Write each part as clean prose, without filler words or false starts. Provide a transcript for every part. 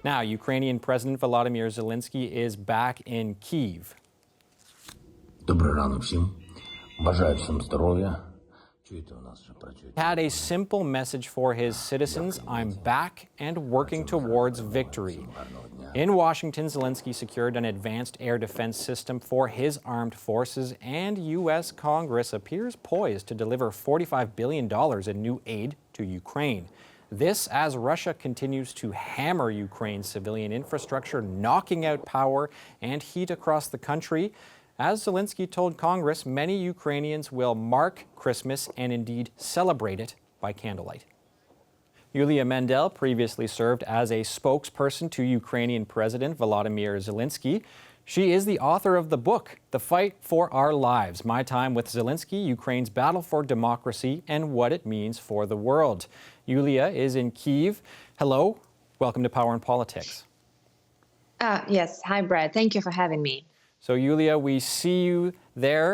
Now, Ukrainian President Volodymyr Zelenskyy is back in Kyiv. Добрий ранок всім. Бажаю всім здоров'я. Had a simple message for his citizens: I'm back and working towards victory. In Washington, Zelenskyy secured an advanced air defense system for his armed forces, and U.S. Congress appears poised to deliver $45 billion in new aid to Ukraine. This as Russia continues to hammer Ukraine's civilian infrastructure, knocking out power and heat across the country. As Zelenskyy told Congress, many Ukrainians will mark Christmas and indeed celebrate it by candlelight. Iuliia Mendel previously served as a spokesperson to Ukrainian President Volodymyr Zelenskyy. She is the author of the book, The Fight for Our Lives: My Time with Zelenskyy, Ukraine's Battle for Democracy and What It Means for the World. Iuliia is in Kyiv. Hello, welcome to Power and Politics. Yes, hi Brad, thank you for having me. So Iuliia, we see you there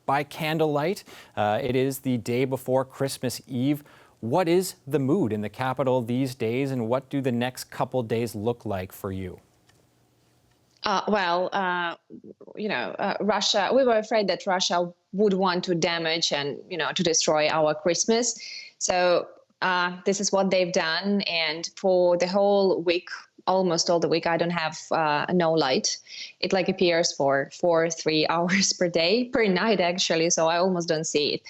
by candlelight. It is the day before Christmas Eve. What is the mood in the capital these days, and what do the next couple days look like for you? Russia, we were afraid that Russia would want to damage and, to destroy our Christmas. So this is what they've done. And for the whole week, almost all the week, I don't have no light. It appears for 3 hours per day, per night actually, so I almost don't see it.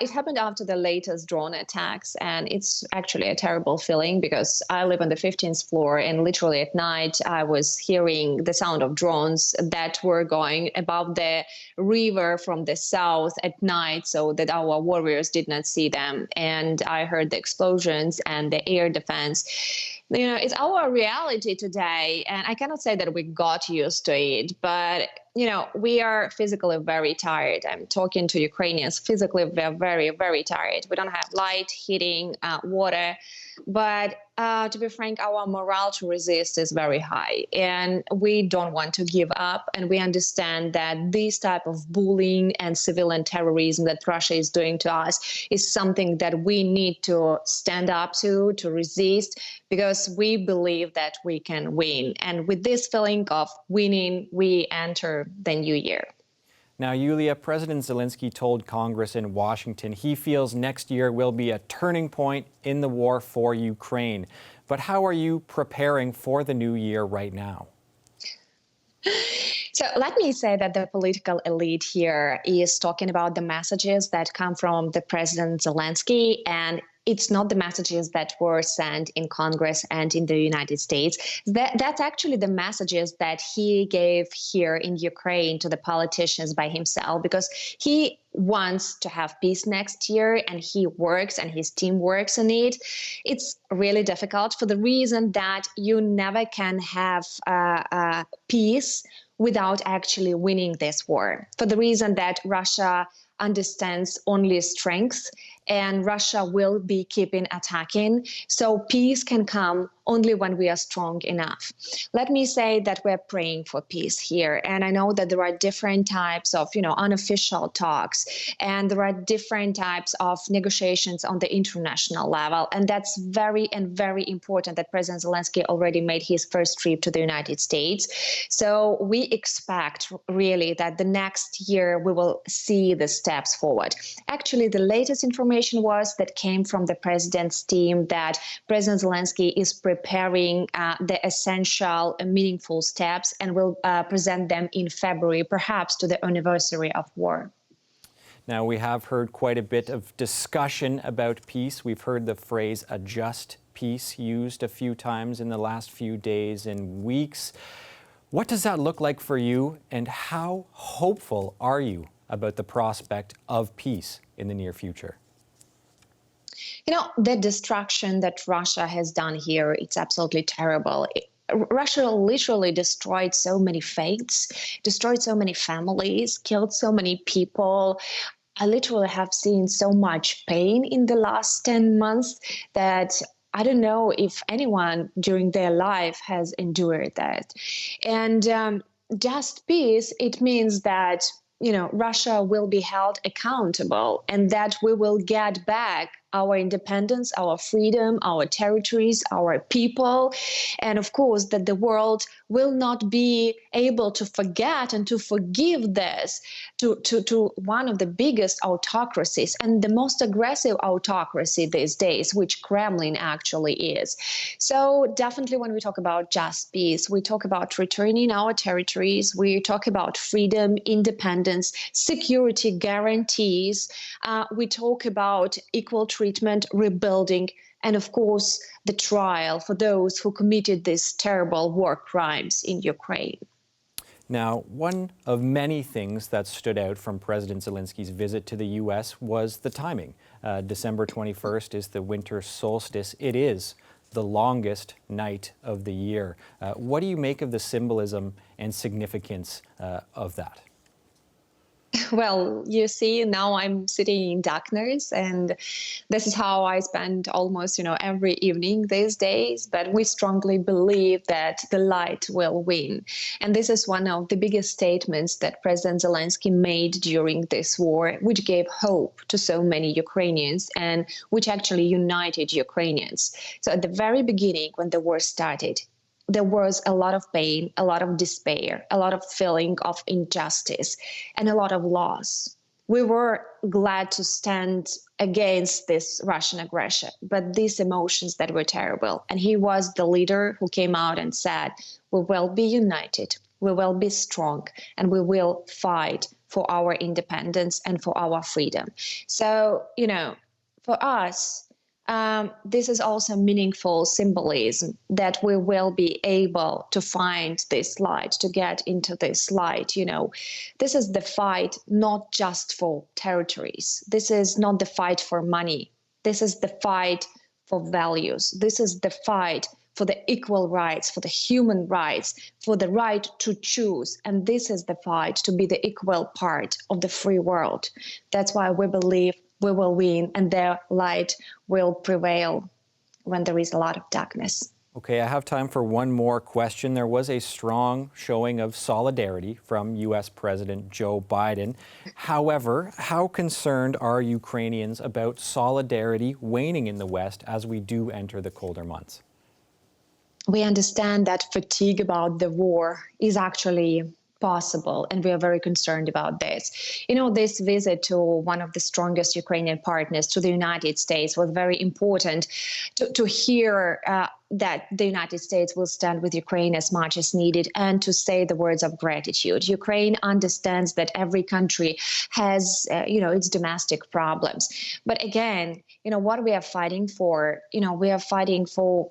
It happened after the latest drone attacks, and it's actually a terrible feeling because I live on the 15th floor, and literally at night I was hearing the sound of drones that were going above the river from the south at night so that our warriors did not see them. And I heard the explosions and the air defense. It's our reality today, and I cannot say that we got used to it, but, we are physically very tired. I'm talking to Ukrainians. Physically, we're very, very tired. We don't have light, heating, water. But to be frank, our morale to resist is very high, and we don't want to give up. And we understand that this type of bullying and civilian terrorism that Russia is doing to us is something that we need to stand up to resist, because we believe that we can win. And with this feeling of winning, we enter the new year. Now, Iuliia, President Zelenskyy told Congress in Washington he feels next year will be a turning point in the war for Ukraine. But how are you preparing for the new year right now? So let me say that the political elite here is talking about the messages that come from the President Zelenskyy, and it's not the messages that were sent in Congress and in the United States. That's actually the messages that he gave here in Ukraine to the politicians by himself, because he wants to have peace next year, and he works and his team works on it. It's really difficult for the reason that you never can have peace without actually winning this war, for the reason that Russia understands only strength, and Russia will be keeping attacking. So peace can come only when we are strong enough. Let me say that we're praying for peace here. And I know that there are different types of, unofficial talks, and there are different types of negotiations on the international level. And that's very important that President Zelenskyy already made his first trip to the United States. So we expect really that the next year we will see the steps forward. Actually, the latest information that came from the president's team that President Zelenskyy is preparing the essential and meaningful steps and will present them in February, perhaps to the anniversary of war. Now, we have heard quite a bit of discussion about peace. We've heard the phrase "a just peace" used a few times in the last few days and weeks. What does that look like for you, and how hopeful are you about the prospect of peace in the near future? The destruction that Russia has done here, it's absolutely terrible. Russia literally destroyed so many faiths, destroyed so many families, killed so many people. I literally have seen so much pain in the last 10 months that I don't know if anyone during their life has endured that. And just peace, it means that Russia will be held accountable, and that we will get back our independence, our freedom, our territories, our people, and of course that the world will not be able to forget and to forgive this to one of the biggest autocracies and the most aggressive autocracy these days, which Kremlin actually is. So definitely when we talk about just peace, we talk about returning our territories, we talk about freedom, independence, security guarantees, we talk about equal treatment, rebuilding, and of course, the trial for those who committed these terrible war crimes in Ukraine. Now, one of many things that stood out from President Zelensky's visit to the U.S. was the timing. December 21st is the winter solstice. It is the longest night of the year. What do you make of the symbolism and significance of that? Well, you see, now I'm sitting in darkness, and this is how I spend almost, every evening these days. But we strongly believe that the light will win. And this is one of the biggest statements that President Zelenskyy made during this war, which gave hope to so many Ukrainians and which actually united Ukrainians. So at the very beginning, when the war started, there was a lot of pain, a lot of despair, a lot of feeling of injustice, and a lot of loss. We were glad to stand against this Russian aggression, but these emotions that were terrible. And he was the leader who came out and said, we will be united, we will be strong, and we will fight for our independence and for our freedom. So, for us, this is also meaningful symbolism that we will be able to find this light, to get into this light. This is the fight not just for territories. This is not the fight for money. This is the fight for values. This is the fight for the equal rights, for the human rights, for the right to choose. And this is the fight to be the equal part of the free world. That's why we believe we will win and their light will prevail when there is a lot of darkness. Okay, I have time for one more question. There was a strong showing of solidarity from U.S. President Joe Biden. However, how concerned are Ukrainians about solidarity waning in the West as we do enter the colder months? We understand that fatigue about the war is actually possible, and we are very concerned about this. This visit to one of the strongest Ukrainian partners, to the United States, was very important to hear that the United States will stand with Ukraine as much as needed and to say the words of gratitude. Ukraine understands that every country has, its domestic problems. But again, what we are fighting for, we are fighting for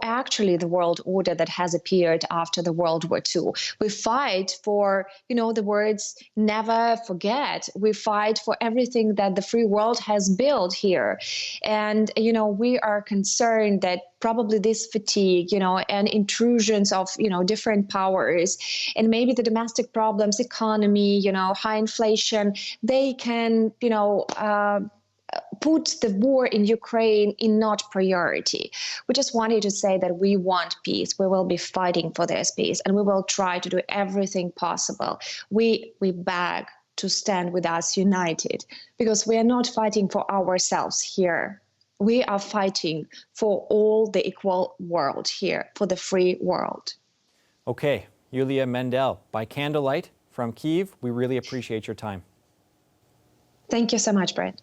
actually the world order that has appeared after the World War II. We fight for, the words never forget. We fight for everything that the free world has built here. And, we are concerned that probably this fatigue, and intrusions of, different powers and maybe the domestic problems, economy, high inflation, they can, put the war in Ukraine in not priority. We just wanted to say that we want peace. We will be fighting for this peace, and we will try to do everything possible. We beg to stand with us united, because we are not fighting for ourselves here. We are fighting for all the equal world here, for the free world. Okay, Iuliia Mendel, by candlelight from Kyiv, we really appreciate your time. Thank you so much, Brett.